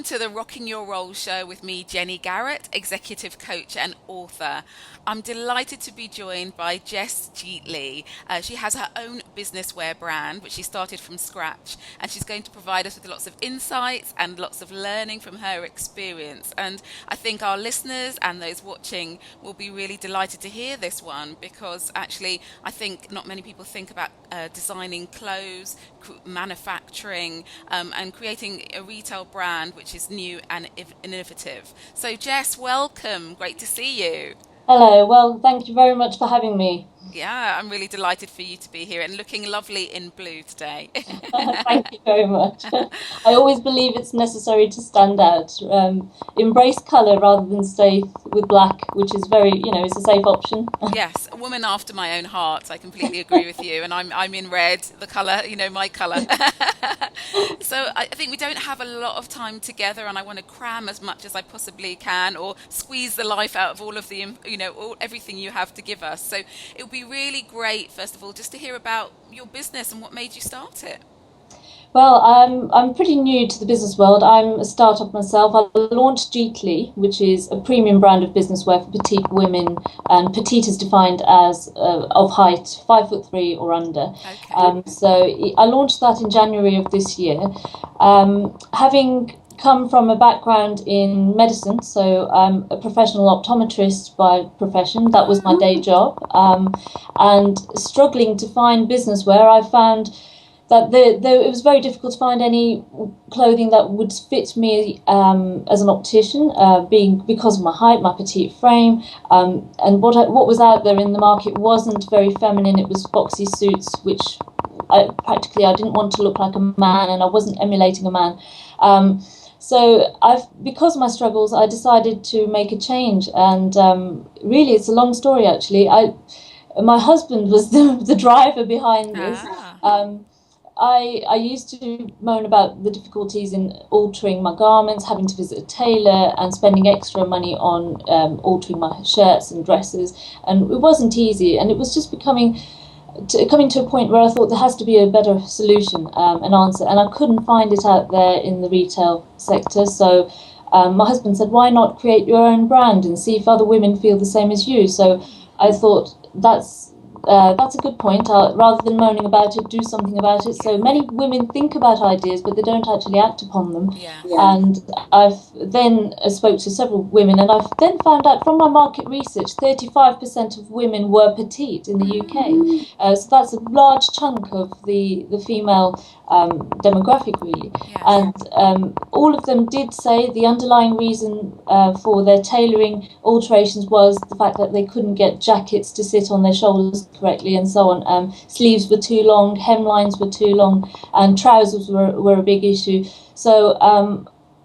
Welcome to the Rocking Your Role show with me, Jenny Garrett, executive coach and author. I'm delighted to be joined by Jess Jeetly. She has her own business wear brand, which she started from scratch, and she's going to provide us with lots of insights and lots of learning from her experience. And I think our listeners and those watching will be really delighted to hear this one, because actually I think not many people think about designing clothes, manufacturing, and creating a retail brand which is new and innovative. So Jess, welcome. Great to see you. Hello, well, thank you very much for having me. Yeah, I'm really delighted for you to be here and looking lovely in blue today. Thank you very much. I always believe it's necessary to stand out. Embrace colour rather than stay with black, which is very, it's a safe option. Yes, a woman after my own heart. I completely agree with you. And I'm in red, the colour, my colour. So I think we don't have a lot of time together, and I want to cram as much as I possibly can, or squeeze the life out of all of the, everything you have to give us. So it would be really great, first of all, just to hear about your business and what made you start it. Well, I'm pretty new to the business world. I'm a startup myself. I launched Jeetly, which is a premium brand of business wear for petite women, and petite is defined as of height 5'3" or under. Okay. So I launched that in January of this year. Having come from a background in medicine, so I'm a professional optometrist by profession. That was my day job, and struggling to find business wear, I found that it was very difficult to find any clothing that would fit me as an optician, because of my height, my petite frame, and what was out there in the market wasn't very feminine. It was boxy suits, which I didn't want to look like a man, and I wasn't emulating a man. So because of my struggles, I decided to make a change, and really, it's a long story actually. My husband was the driver behind this. I used to moan about the difficulties in altering my garments, having to visit a tailor and spending extra money on altering my shirts and dresses, and it wasn't easy, and it was just coming to a point where I thought there has to be a better solution, an answer, and I couldn't find it out there in the retail sector. So my husband said, why not create your own brand and see if other women feel the same as you? So I thought that's a good point. Rather than moaning about it, do something about it. So many women think about ideas, but they don't actually act upon them. Yeah. And I've then spoke to several women, and I've then found out from my market research, 35% of women were petite in the UK. So that's a large chunk of the female demographic, really. Yes. And all of them did say the underlying reason for their tailoring alterations was the fact that they couldn't get jackets to sit on their shoulders correctly, and so on. Sleeves were too long, hemlines were too long, and trousers were a big issue. So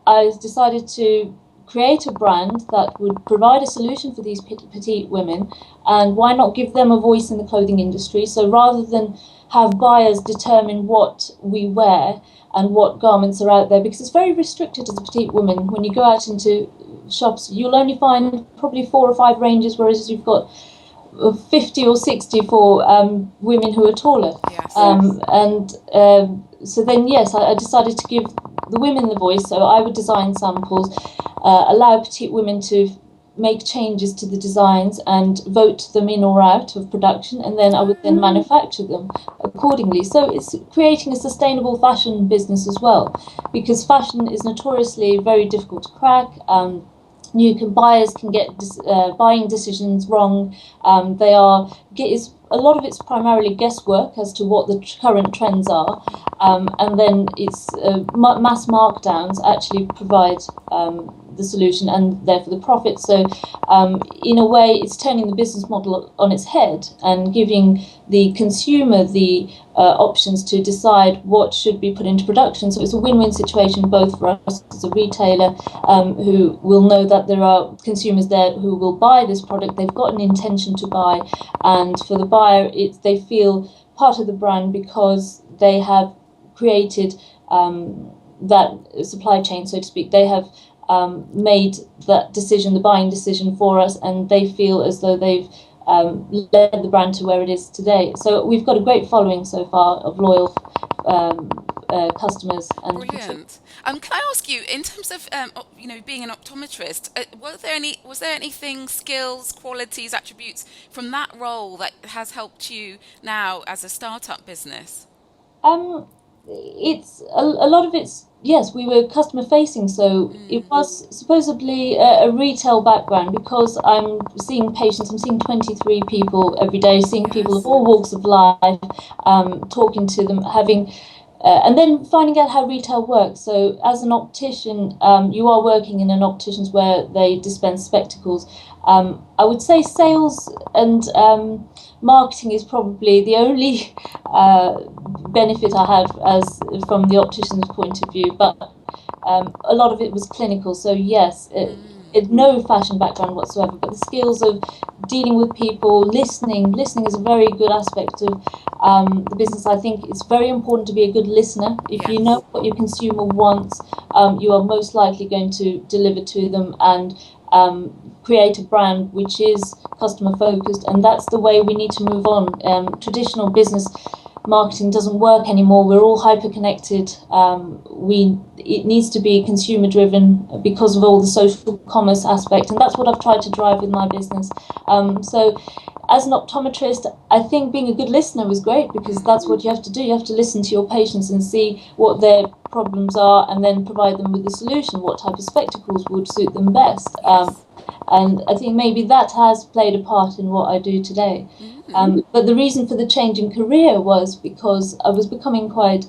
I decided to create a brand that would provide a solution for these petite women, and why not give them a voice in the clothing industry? So rather than have buyers determine what we wear and what garments are out there, because it's very restricted as a petite woman. When you go out into shops, you'll only find probably 4 or 5 ranges, whereas you've got 50 or 60 for women who are taller. Yes. And so then, yes, I decided to give the women the voice. So I would design samples, allow petite women to make changes to the designs and vote them in or out of production, and then I would then manufacture them accordingly. So it's creating a sustainable fashion business as well, because fashion is notoriously very difficult to crack. Buyers can get buying decisions wrong. A lot of it's primarily guesswork as to what the current trends are, and then it's mass markdowns actually provide the solution and therefore the profit. So in a way, it's turning the business model on its head and giving the consumer the options to decide what should be put into production. So it's a win-win situation both for us as a retailer, who will know that there are consumers there who will buy this product, they've got an intention to buy, and for the buyer, they feel part of the brand because they have created that supply chain, so to speak. They have made that decision, the buying decision for us, and they feel as though they've led the brand to where it is today. So we've got a great following so far of loyal customers and Brilliant. Can I ask you, in terms of being an optometrist, was there anything, skills, qualities, attributes from that role that has helped you now as a startup business? Um, it's a lot of it's yes, we were customer facing, so it Mm, was supposedly a retail background because I'm seeing patients. I'm seeing 23 people every day, seeing people of yes. all walks of life, talking to them, having. And then finding out how retail works. So, as an optician, you are working in an optician's where they dispense spectacles. I would say sales and marketing is probably the only benefit I have as from the optician's point of view, but a lot of it was clinical. So yes, Mm, no fashion background whatsoever, but the skills of dealing with people, listening is a very good aspect of the business. I think it's very important to be a good listener. If you yes. know what your consumer wants, you are most likely going to deliver to them and create a brand which is customer focused, and that's the way we need to move on. Traditional business marketing doesn't work anymore. We're all hyper connected. It needs to be consumer driven because of all the social commerce aspect, and that's what I've tried to drive with my business. So as an optometrist, I think being a good listener was great because Mm, that's what you have to do. You have to listen to your patients and see what their problems are and then provide them with a solution, what type of spectacles would suit them best. yes. And I think maybe that has played a part in what I do today. Mm, But the reason for the change in career was because I was becoming quite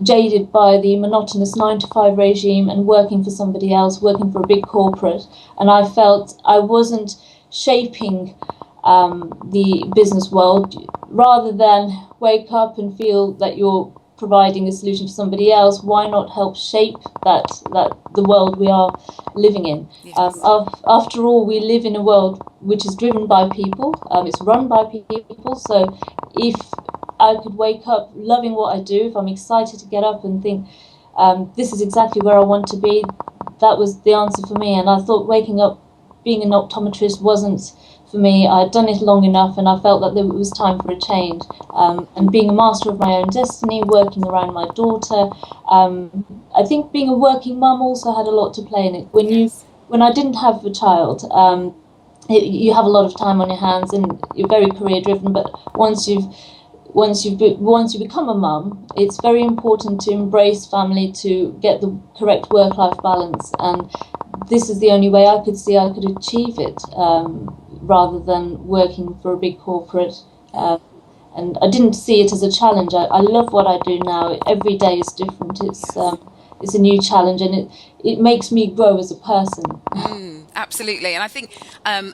jaded by the monotonous 9 to 5 regime and working for somebody else, working for a big corporate. And I felt I wasn't shaping the business world. Rather than wake up and feel that you're providing a solution for somebody else, why not help shape that the world we are living in? yes. After all, we live in a world which is driven by people. It's run by people. So if I could wake up loving what I do, if I'm excited to get up and think this is exactly where I want to be, that was the answer for me. And I thought waking up being an optometrist wasn't for me. I'd done it long enough, and I felt that it was time for a change. And being a master of my own destiny, working around my daughter, I think being a working mum also had a lot to play in it. Yes. When I didn't have a child, you have a lot of time on your hands, and you're very career driven. But once you become a mum, it's very important to embrace family to get the correct work life balance. And this is the only way I could see I could achieve it, rather than working for a big corporate. Mm, And I didn't see it as a challenge. I love what I do now. Every day is different. yes. It's a new challenge, and it makes me grow as a person. Absolutely. And I think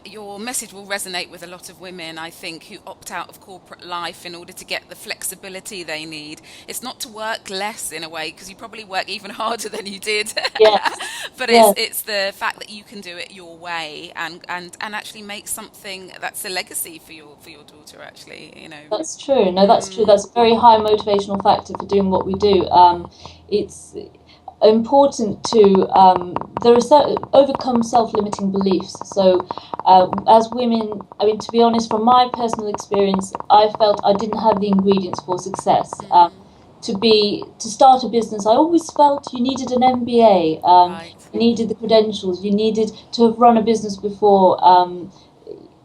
your message will resonate with a lot of women, I think, who opt out of corporate life in order to get the flexibility they need. It's not to work less in a way, because you probably work even harder than you did. Yes, But yes. it's the fact that you can do it your way and actually make something that's a legacy for your daughter, actually, you know. That's true. No, that's true. Mm, That's a very high motivational factor for doing what we do. It's important to there are overcome self-limiting beliefs. So, as women, I mean, to be honest, from my personal experience, I felt I didn't have the ingredients for success. mm, To start a business, I always felt you needed an MBA. right. You needed the credentials. You needed to have run a business before.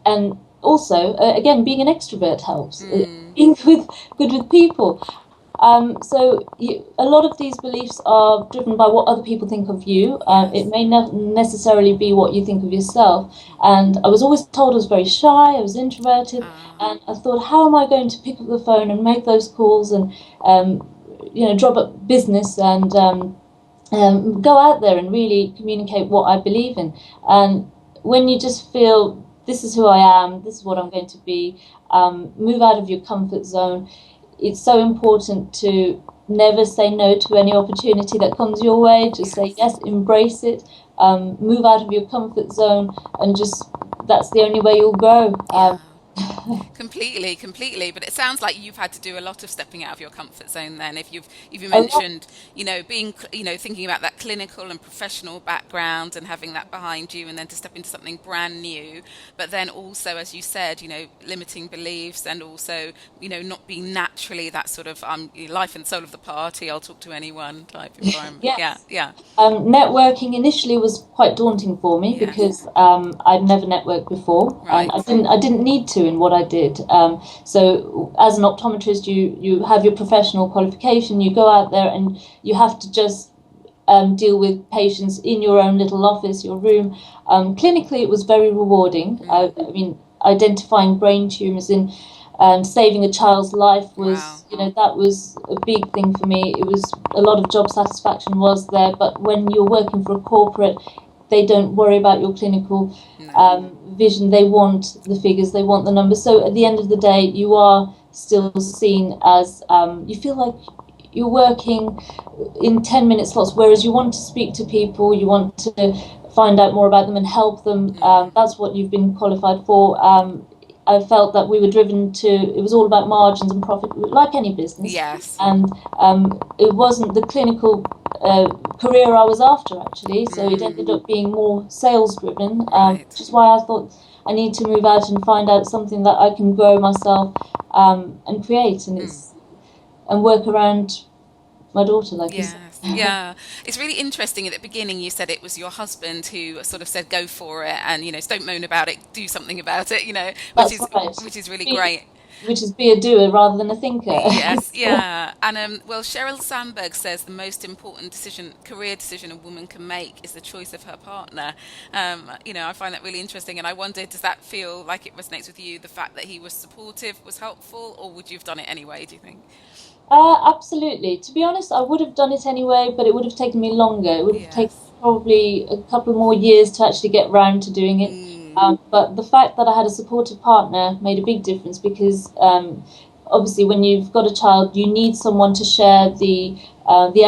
And also, again, being an extrovert helps. Mm, Being good with people. A lot of these beliefs are driven by what other people think of you. It yes. may not necessarily be what you think of yourself. And I was always told I was very shy, I was introverted, Ah, and I thought, how am I going to pick up the phone and make those calls and drop up business and go out there and really communicate what I believe in. And when you just feel this is who I am, this is what I'm going to be, move out of your comfort zone. It's so important to never say no to any opportunity that comes your way. Just say yes. yes, embrace it, move out of your comfort zone, and just that's the only way you'll grow. Yeah. Completely. But it sounds like you've had to do a lot of stepping out of your comfort zone then. If you A lot. mentioned, being, thinking about that clinical and professional background and having that behind you, and then to step into something brand new. But then also, as you said, limiting beliefs, and also, not being naturally that sort of life and soul of the party. I'll talk to anyone type environment. Yeah, Yes. yeah, Networking initially was quite daunting for me yes, because I'd never networked before, and right. I didn't need to in what I did. So as an optometrist, you have your professional qualification. You go out there and you have to just deal with patients in your own little office, your room. Clinically, it was very rewarding. Mm, I mean, identifying brain tumors in saving a child's life wow. was, that was a big thing for me. It was a lot of job satisfaction was there, but when you're working for a corporate, they don't worry about your clinical No. vision. They want the figures, they want the numbers. So at the end of the day, you are still seen as you feel like you're working in 10-minute slots, whereas you want to speak to people, you want to find out more about them and help them. Mm, That's what you've been qualified for. I felt that we were driven to, it was all about margins and profit, like any business. yes. And it wasn't the clinical career I was after, actually. So it Mm, ended up being more sales driven, right. which is why I thought I need to move out and find out something that I can grow myself and create. Mm. And work around my daughter, like you said. Yes, yeah. It's really interesting. At the beginning, you said it was your husband who sort of said, "Go for it," and don't moan about it, do something about it. That's right. Which is really Be, great. which is be a doer rather than a thinker. Yes, yeah. And well, Sheryl Sandberg says the most important career decision a woman can make is the choice of her partner. I find that really interesting, and I wondered, does that feel like it resonates with you? The fact that he was supportive was helpful, or would you have done it anyway? Do you think? Absolutely. To be honest, I would have done it anyway, but it would have taken me longer. It would have taken Yes. probably a couple more years to actually get round to doing it. Mm, But the fact that I had a supportive partner made a big difference because obviously when you've got a child, you need someone to share the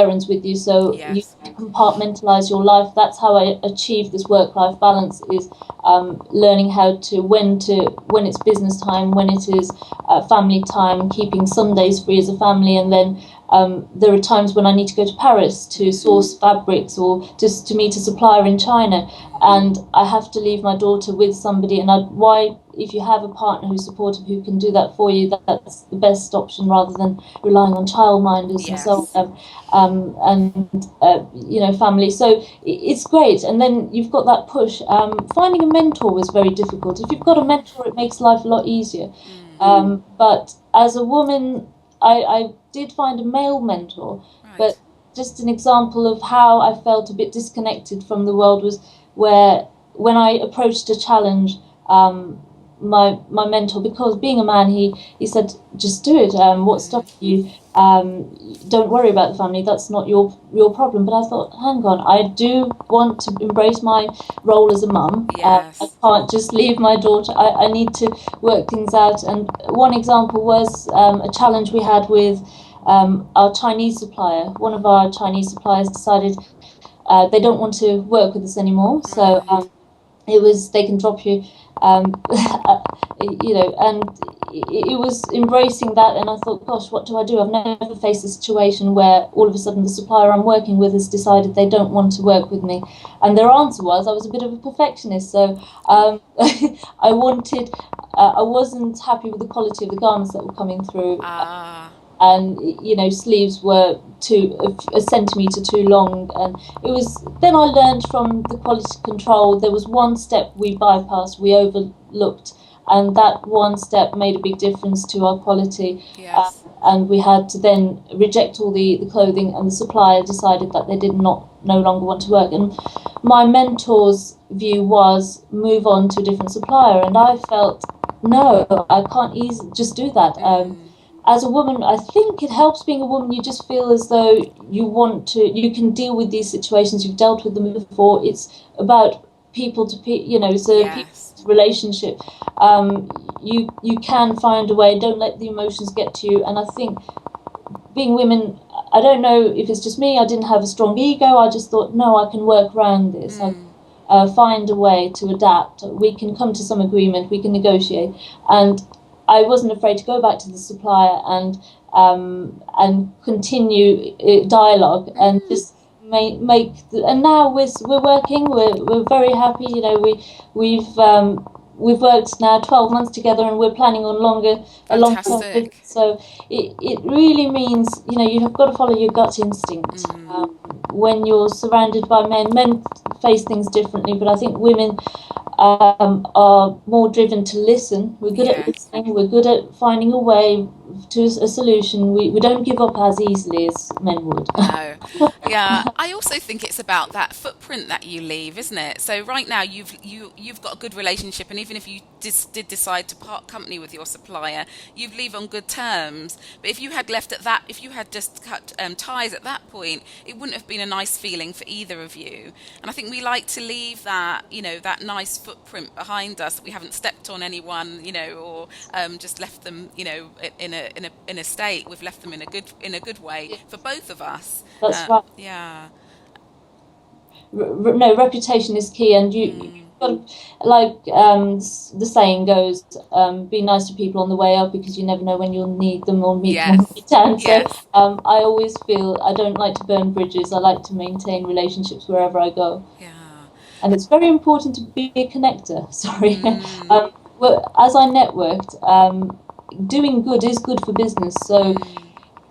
errands with you. So you yes. compartmentalize your life. That's how I achieve this work-life balance is learning how to when it's business time, when it is family time, keeping Sundays free as a family, and then there are times when I need to go to Paris to source fabrics or just to meet a supplier in China, and I have to leave my daughter with somebody. And why, if you have a partner who's supportive who can do that for you, that's the best option rather than relying on childminders and so Yes. on. Family. So it's great. And then you've got that push. Finding a mentor was very difficult. If you've got a mentor, it makes life a lot easier. Mm, But as a woman, I did find a male mentor, right. but just an example of how I felt a bit disconnected from the world was where when I approached a challenge, my mentor, because being a man, he said, just do it. What's Mm, stopping you? Don't worry about the family. That's not your problem. But I thought, hang on, I do want to embrace my role as a mum. I yes. can't just leave my daughter. I need to work things out. And one example was a challenge we had with our Chinese supplier. One of our Chinese suppliers decided they don't want to work with us anymore. So Right. it was they can drop you, um, and it was embracing that. And I thought, gosh, what do I do? I've never faced a situation where all of a sudden the supplier I'm working with has decided they don't want to work with me, and their answer was I was a bit of a perfectionist, so I wanted. I wasn't happy with the quality of the garments that were coming through, Ah, and sleeves were a centimetre too long, and it was then I learned from the quality control there was one step we bypassed, we overlooked, and that one step made a big difference to our quality. yes. And we had to then reject all the clothing, and the supplier decided that they did not no longer want to work. And my mentor's view was move on to a different supplier, and I felt no, I can't easily just do that. Mm, As a woman, I think it helps being a woman. You just feel as though you can deal with these situations. You've dealt with them before. It's about people to it's a people yes. relationship. Um, you can find a way. Don't let the emotions get to you. And I think being women, I don't know if it's just me. I didn't have a strong ego. I just thought, no, I can work around this. Mm, find a way to adapt. We can come to some agreement, we can negotiate. And I wasn't afraid to go back to the supplier and continue dialogue and just make. And now we're working. We're very happy. You know, we've worked now 12 months together, and we're planning on a long-term. So it really means, you know, you have got to follow your gut instinct. When you're surrounded by men, men face things differently, but I think women are more driven to listen. We're good at listening. We're good at finding a way to a solution. We don't give up as easily as men would. No. Yeah, I also think it's about that footprint that you leave, isn't it? So right now you've got a good relationship, and even if you did decide to part company with your supplier, you leave on good terms. But if you had left at that, if you had just cut ties at that point, it wouldn't have been a nice feeling for either of you. And I think we like to leave that, you know, that nice footprint behind us, that we haven't stepped on anyone, you know, or just left them, you know, in a state. We've left them in a good way for both of us. That's right. Yeah. No, reputation is key, and you've got to, like the saying goes, be nice to people on the way up, because you never know when you'll need them or meet them in return. So I always feel I don't like to burn bridges. I like to maintain relationships wherever I go. Yeah. And it's very important to be a connector. Sorry. Well, as I networked, doing good is good for business. So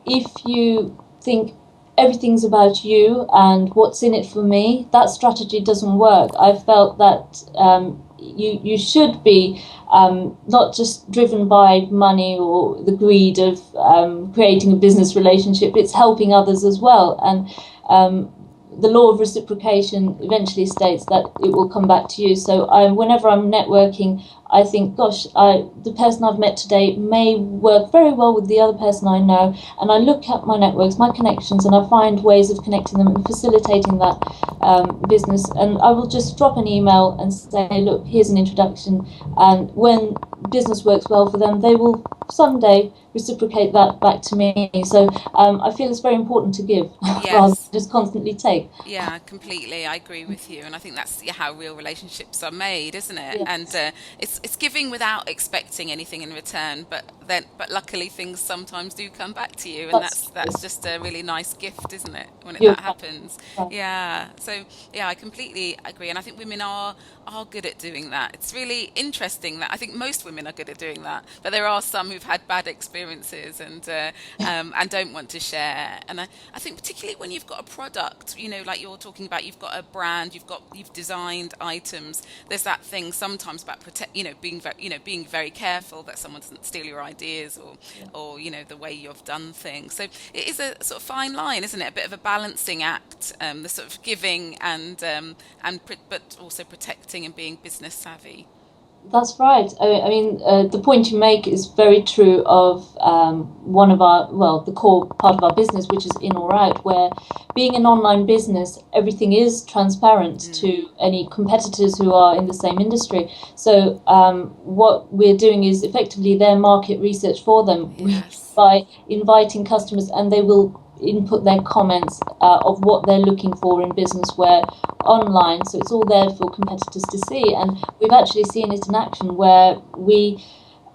if you think everything's about you and what's in it for me, that strategy doesn't work. I felt that you should be not just driven by money or the greed of creating a business relationship. It's helping others as well. And the law of reciprocation eventually states that it will come back to you. So whenever I'm networking, I think, gosh, the person I've met today may work very well with the other person I know. And I look at my networks, my connections, and I find ways of connecting them and facilitating that business. And I will just drop an email and say, look, here's an introduction. And when business works well for them, they will someday reciprocate that back to me. So I feel it's very important to give rather than just constantly take. Yeah, completely. I agree with you, and I think that's how real relationships are made, isn't it? Yes. And it's giving without expecting anything in return, but luckily things sometimes do come back to you, and that's just a really nice gift, isn't it, when that happens? Yeah. So I completely agree, and I think women are good at doing that. It's really interesting that I think most women are good at doing that, but there are some who've had bad experiences and don't want to share. And I think particularly when you've got a product, you know, like you're talking about, you've got a brand, you've designed items. There's that thing sometimes about being very careful that someone doesn't steal your ideas or you know, the way you've done things. So it is a sort of fine line, isn't it? A bit of a balancing act, the sort of giving but also protecting and being business savvy. That's right. I mean, the point you make is very true of one of the core part of our business, which is in or out, where being an online business, everything is transparent to any competitors who are in the same industry. So what we're doing is effectively their market research for them by inviting customers, and they will input their comments of what they're looking for in business wear online, so it's all there for competitors to see. And we've actually seen it in action where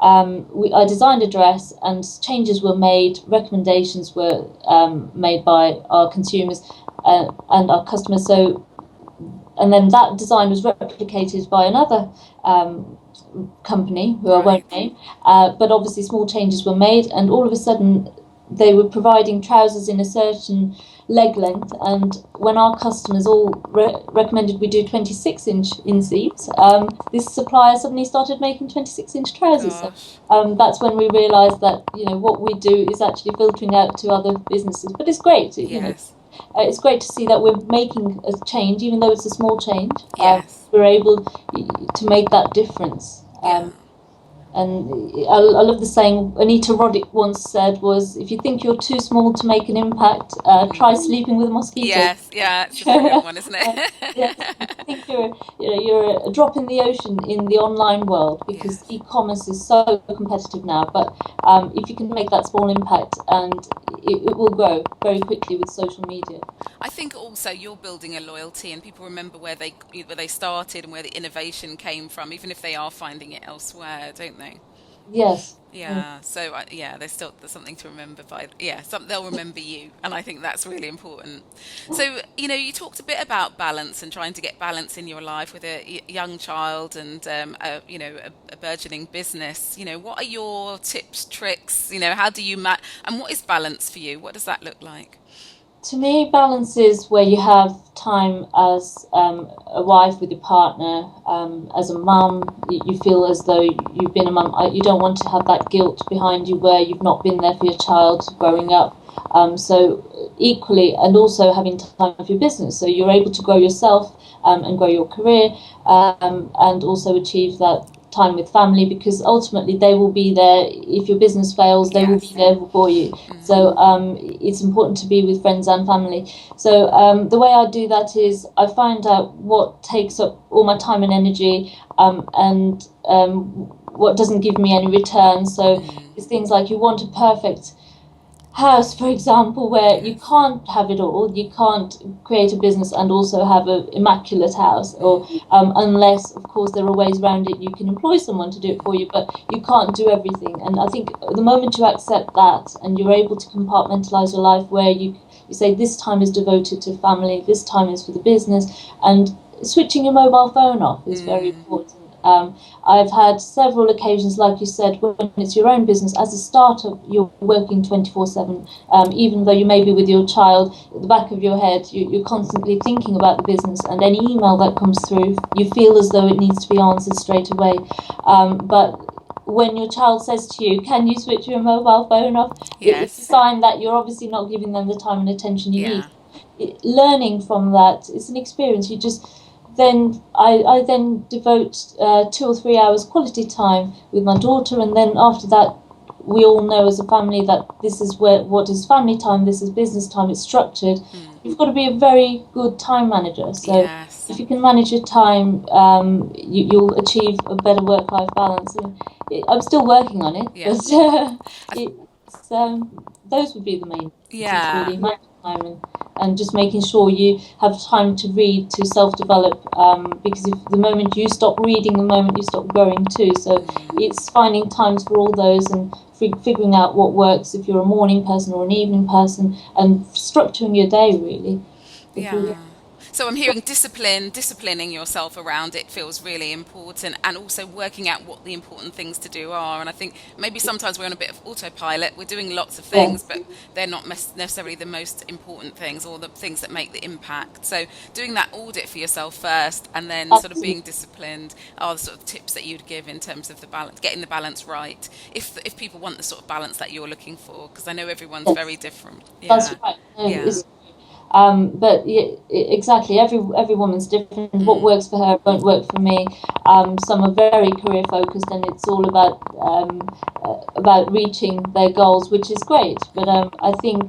I designed a dress and changes were made, recommendations were made by our consumers and our customers. So, and then that design was replicated by another company who I won't name, but obviously small changes were made, and all of a sudden they were providing trousers in a certain leg length, and when our customers all recommended we do 26-inch inseams, this supplier suddenly started making 26-inch trousers. So, that's when we realised that, you know, what we do is actually filtering out to other businesses. But it's great, you know, it's great to see that we're making a change, even though it's a small change. We're able to make that difference. And I love the saying Anita Roddick once said was, if you think you're too small to make an impact, try sleeping with a mosquito. Yes, yeah, it's a brilliant one, isn't Yes, it? if you think you're a drop in the ocean in the online world, because Yes. e-commerce is so competitive now. But if you can make that small impact, and it will grow very quickly with social media. I think also you're building a loyalty, and people remember where they started and where the innovation came from, even if they are finding it elsewhere, don't they? Yes. Mm. Yeah. So yeah, there's something to remember by yeah, they'll remember you, and I think that's really important. So you talked a bit about balance and trying to get balance in your life with a young child and a burgeoning business. What are your tips, tricks? How do you and what is balance for you? What does that look like? To me, balance is where you have time as a wife with your partner, as a mum. You feel as though you've been a mum. You don't want to have that guilt behind you where you've not been there for your child growing up. So equally, and also having time for your business, so you're able to grow yourself and grow your career, and also achieve that time with family, because ultimately they will be there. If your business fails, they will be Yes. there for you. So it's important to be with friends and family. So the way I do that is I find out what takes up all my time and energy, and what doesn't give me any return. So it's things like, you want a perfect house, for example, where you Yes. can't have it all. You can't create a business and also have an immaculate house, or unless, of course, there are ways around it. You can employ someone to do it for you, but you can't do everything. And I think the moment you accept that, and you're able to compartmentalize your life, where you say, this time is devoted to family, this time is for the business, and switching your mobile phone off is very important. I've had several occasions, like you said, when it's your own business. As a startup, you're working 24/7. Even though you may be with your child, at the back of your head, you're constantly thinking about the business, and any email that comes through, you feel as though it needs to be answered straight away. But when your child says to you, can you switch your mobile phone off? It's a Yes. sign that you're obviously not giving them the time and attention you need. Yeah. Learning from that, it's an experience. You just then I then devote 2 or 3 hours quality time with my daughter, and then after that, we all know as a family that this is what is family time, this is business time. It's structured. You've got to be a very good time manager. So Yes. if you can manage your time, you'll achieve a better work-life balance. And I'm still working on it, Yeah. but I, it's those would be the main tips, yeah. really. Manage time, and just making sure you have time to read, to self-develop, because if the moment you stop reading, the moment you stop growing too. So it's finding times for all those, and figuring out what works if you're a morning person or an evening person, and structuring your day, really. Yeah. So I'm hearing disciplining yourself around it feels really important, and also working out what the important things to do are. And I think maybe sometimes we're on a bit of autopilot. We're doing lots of things, Yes, but they're not necessarily the most important things or the things that make the impact. So doing that audit for yourself first, and then sort of absolutely. being disciplined are the sort of tips that you'd give in terms of the balance, getting the balance right. If people want the sort of balance that you're looking for, because I know everyone's very Yes, different. that's Yeah. right. No, Yeah. but yeah, exactly. Every woman's different. What Mm. works for her won't work for me. Some are very career focused, and it's all about reaching their goals, which is great. But I think,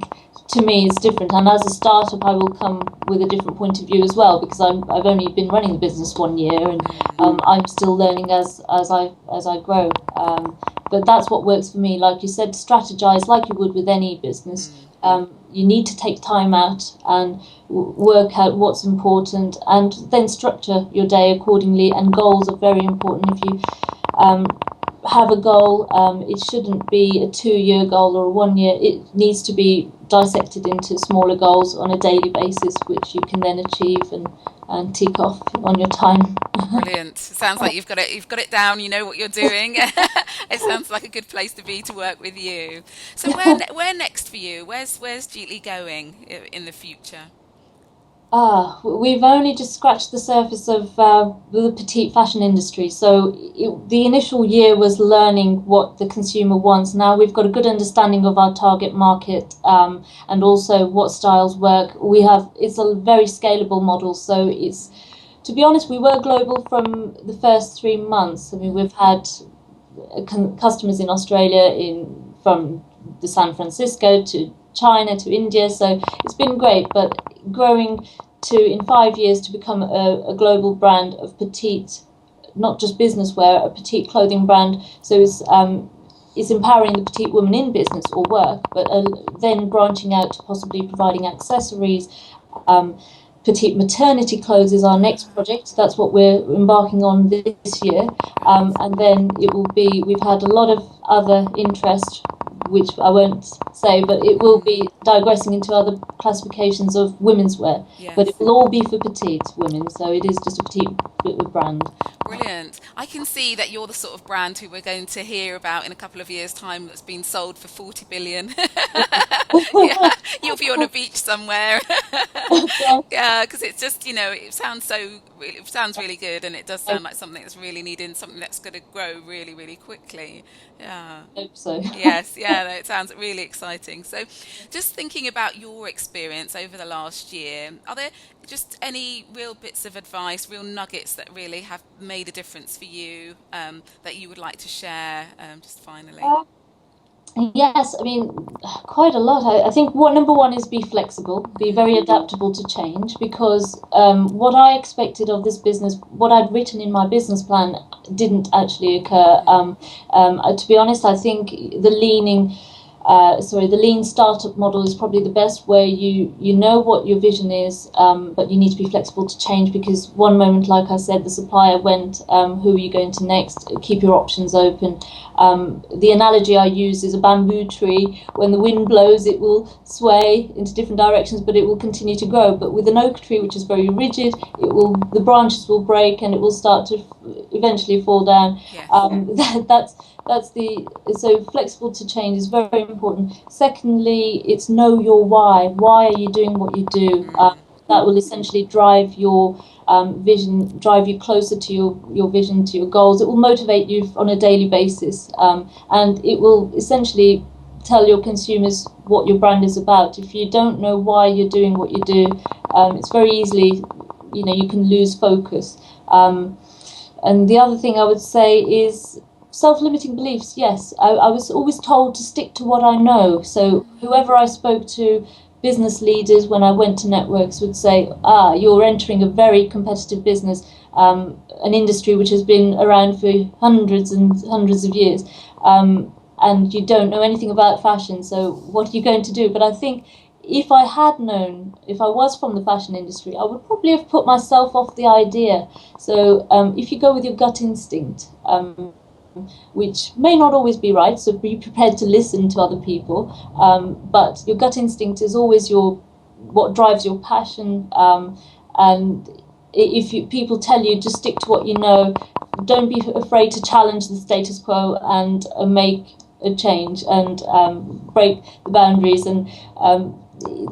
to me, it's different. And as a startup, I will come with a different point of view as well, because I've only been running the business 1 year, and I'm still learning as I grow. But that's what works for me. Like you said, strategize like you would with any business. You need to take time out and work out what's important, and then structure your day accordingly. And goals are very important. If you have a goal, it shouldn't be a 2 year goal or a 1 year. It needs to be dissected into smaller goals on a daily basis, which you can then achieve and tick off on your time. Brilliant. Sounds like you've got it down, you know what you're doing. It sounds like a good place to be to work with you. So where next for you? Where's Jeetly going in the future? We've only just scratched the surface of the petite fashion industry. So the initial year was learning what the consumer wants. Now we've got a good understanding of our target market, and also what styles work. It's a very scalable model. So to be honest, we were global from the first 3 months. I mean, we've had customers in Australia, from the San Francisco to China to India. So it's been great, but growing to, in 5 years, to become a global brand of Petite, not just business wear, a Petite clothing brand. So it's empowering the petite woman in business or work, but then branching out to possibly providing accessories. Petite maternity clothes is our next project. That's what we're embarking on this year. And then it will be, we've had a lot of other interest, which I won't say, but it will be digressing into other classifications of women's wear. Yes. But it will all be for petite women, so it is just a petite brand. Brilliant. I can see that you're the sort of brand who we're going to hear about in a couple of years' time that's been sold for 40 billion. Yeah, you'll be on a beach somewhere. Yeah, because it's just, it sounds really good, and it does sound like something that's really needed, something that's going to grow really, really quickly. Yeah. I hope so. Yes, yeah, no, it sounds really exciting. So, just thinking about your experience over the last year, are there just any real bits of advice, real nuggets that really have made a difference for you, that you would like to share, just finally? Yes, I mean, quite a lot. I think number one is be flexible, be very adaptable to change, because what I expected of this business, what I'd written in my business plan, didn't actually occur. To be honest, I think the lean startup model is probably the best, where you know what your vision is, but you need to be flexible to change, because one moment, like I said, the supplier went, who are you going to next? Keep your options open. The analogy I use is a bamboo tree. When the wind blows, it will sway into different directions, but it will continue to grow. But with an oak tree, which is very rigid, the branches will break and it will start to eventually fall down. Yes. So flexible to change is very important. Secondly, it's know your why. Why are you doing what you do? That will essentially drive your vision, drive you closer to your vision, to your goals. It will motivate you on a daily basis, and it will essentially tell your consumers what your brand is about. If you don't know why you're doing what you do, it's very easily, you can lose focus. And the other thing I would say is self-limiting beliefs. Yes, I was always told to stick to what I know. So whoever I spoke to, business leaders, when I went to networks, would say, you're entering a very competitive business, an industry which has been around for hundreds and hundreds of years, and you don't know anything about fashion, so what are you going to do? But I think if I had known, if I was from the fashion industry, I would probably have put myself off the idea. So if you go with your gut instinct, which may not always be right, so be prepared to listen to other people, but your gut instinct is always what drives your passion, and if people tell you just stick to what you know, don't be afraid to challenge the status quo and make a change and break the boundaries, and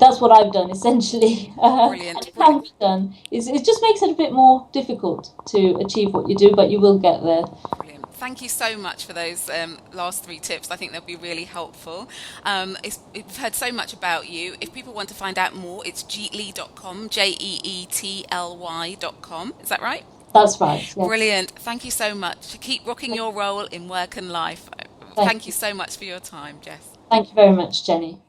that's what I've done essentially. Brilliant. And it can be done. It just makes it a bit more difficult to achieve what you do, but you will get there. Brilliant. Thank you so much for those last three tips. I think they'll be really helpful. We've heard so much about you. If people want to find out more, it's jeetly.com, jeetly.com. Is that right? That's right. Yes. Brilliant. Thank you so much. Keep rocking your role in work and life. Thank you so much for your time, Jess. Thank you very much, Jenny.